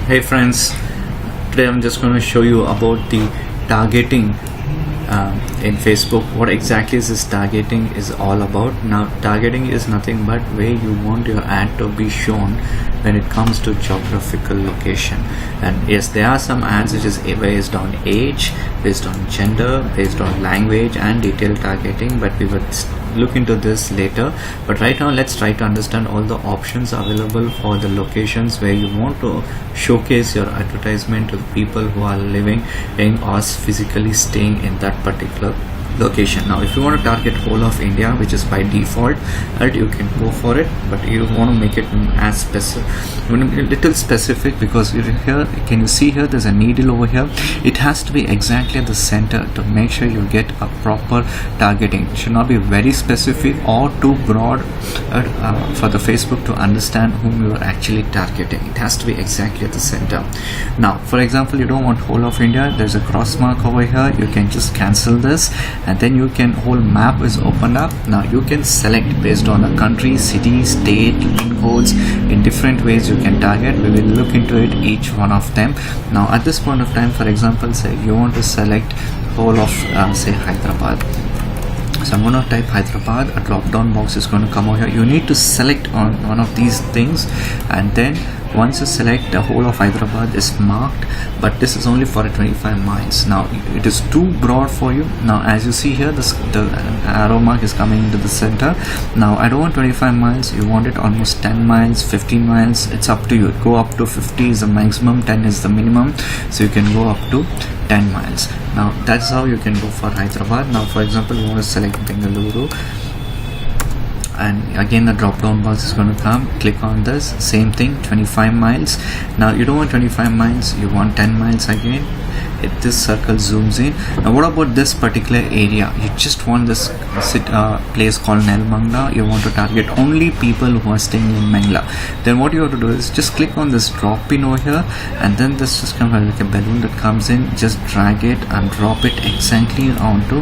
Hey friends, today I'm just going to show you about the targeting in Facebook. What exactly is this targeting is all about. Now targeting is nothing but where you want your ad to be shown when it comes to geographical location. And yes, there are some ads which is based on age, based on gender, based on language and detailed targeting, but we would look into this later. But right now let's try to understand all the options available for the locations where you want to showcase your advertisement to the people who are living in or physically staying in that particular location. Now if you want to target whole of India, which is by default, right, you can go for it, but you want to make it as specific, a little specific, because here, can you see here there's a needle over here. It has to be exactly at the center to make sure you get a proper targeting. It should not be very specific or too broad for the Facebook to understand whom you are actually targeting. It has to be exactly at the center. Now for example, you don't want whole of India, there's a cross mark over here. You can just cancel this, and then you can, whole map is opened up. Now you can select based on a country, city, state, pin codes. In different ways you can target. We will look into it, each one of them. Now at this point of time, for example, say you want to select whole of say Hyderabad. So I'm going to type Hyderabad. A drop down box is going to come over here. You need to select on one of these things, and then once you select, the whole of Hyderabad is marked, but this is only for 25 miles. Now it is too broad for you. Now as you see here, the arrow mark is coming into the center. Now I don't want 25 miles, you want it almost 10 miles, 15 miles. It's up to you. Go up to 50 is the maximum, 10 is the minimum, so you can go up to 10 miles. Now that's how you can go for Hyderabad. Now for example, you want to select Bengaluru, and again the drop down box is going to come. Click on this, same thing, 25 miles. Now you don't want 25 miles, you want 10 miles again. This circle zooms in. Now what about this particular area? You just want this place called Nelmangla. You want to target only people who are staying in Mangla. Then what you have to do is just click on this drop pin over here, and then this just comes like a balloon that comes in. Just drag it and drop it exactly onto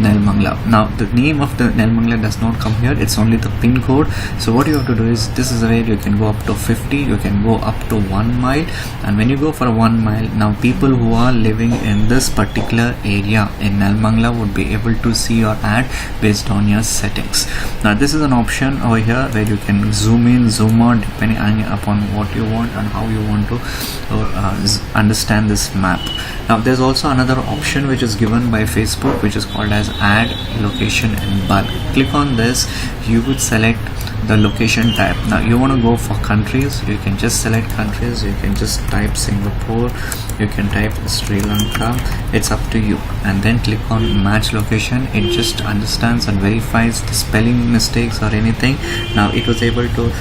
Nelmangla. Now the name of the Nelmangla does not come here, it's only the pin code. So what you have to do is, this is where you can go up to 50, you can go up to 1 mile. And when you go for 1 mile, now people who are living in this particular area in Nelmangla would be able to see your ad based on your settings. Now this is an option over here where you can zoom in, zoom out, depending upon what you want and how you want to understand this map. Now there's also another option which is given by Facebook, which is called as add location in bulk. Click on this, you would select the location type. Now you want to go for countries, you can just select countries. You can just type Singapore, you can type Sri Lanka, it's up to you, and then click on match location. It just understands and verifies the spelling mistakes or anything. Now it was able to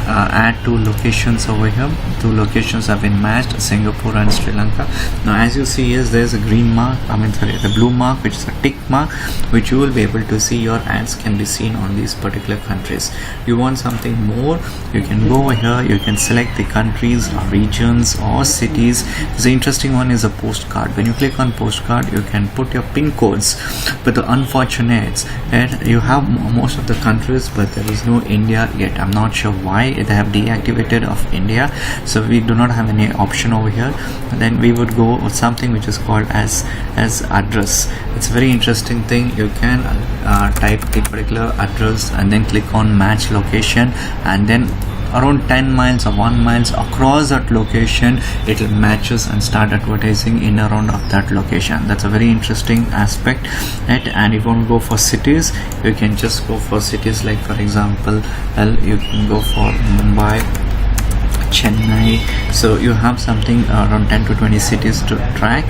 add 2 locations over here. 2 locations have been matched, Singapore and Sri Lanka. Now as you see, is there's a green mark, the blue mark, which is a tick mark, which you will be able to see your ads can be seen on these particular countries. You want something more, you can go over here, you can select the countries or regions or cities. The interesting one is a postcard. When you click on postcard, you can put your pin codes. But the unfortunate, and you have most of the countries, but there is no India yet. I'm not sure why they have deactivated of India, so we do not have any option over here. And then we would go with something which is called as address. It's a very interesting thing. You can type a particular address and then click on match location, and then around 10 miles or 1 miles across that location, it will matches and start advertising in around of that location. That's a very interesting aspect. Right? And if you want to go for cities, you can just go for cities like, for example, you can go for Mumbai, Chennai. So you have something around 10 to 20 cities to track.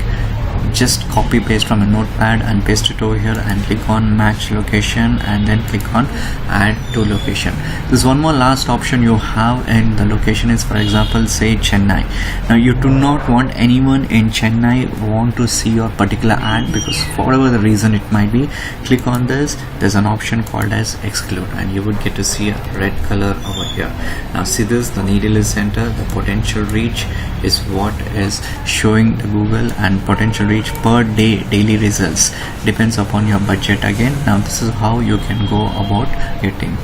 Just copy paste from a notepad and paste it over here, and click on match location, and then click on add to location. There's one more last option you have in the location is, for example, say Chennai. Now you do not want anyone in Chennai want to see your particular ad, because for whatever the reason it might be. Click on this, there's an option called as exclude, and you would get to see a red color over here. Now see this, the needle is center, the potential reach is what is showing the Google, and potential reach per day, daily results, depends upon your budget again. Now this is how you can go about getting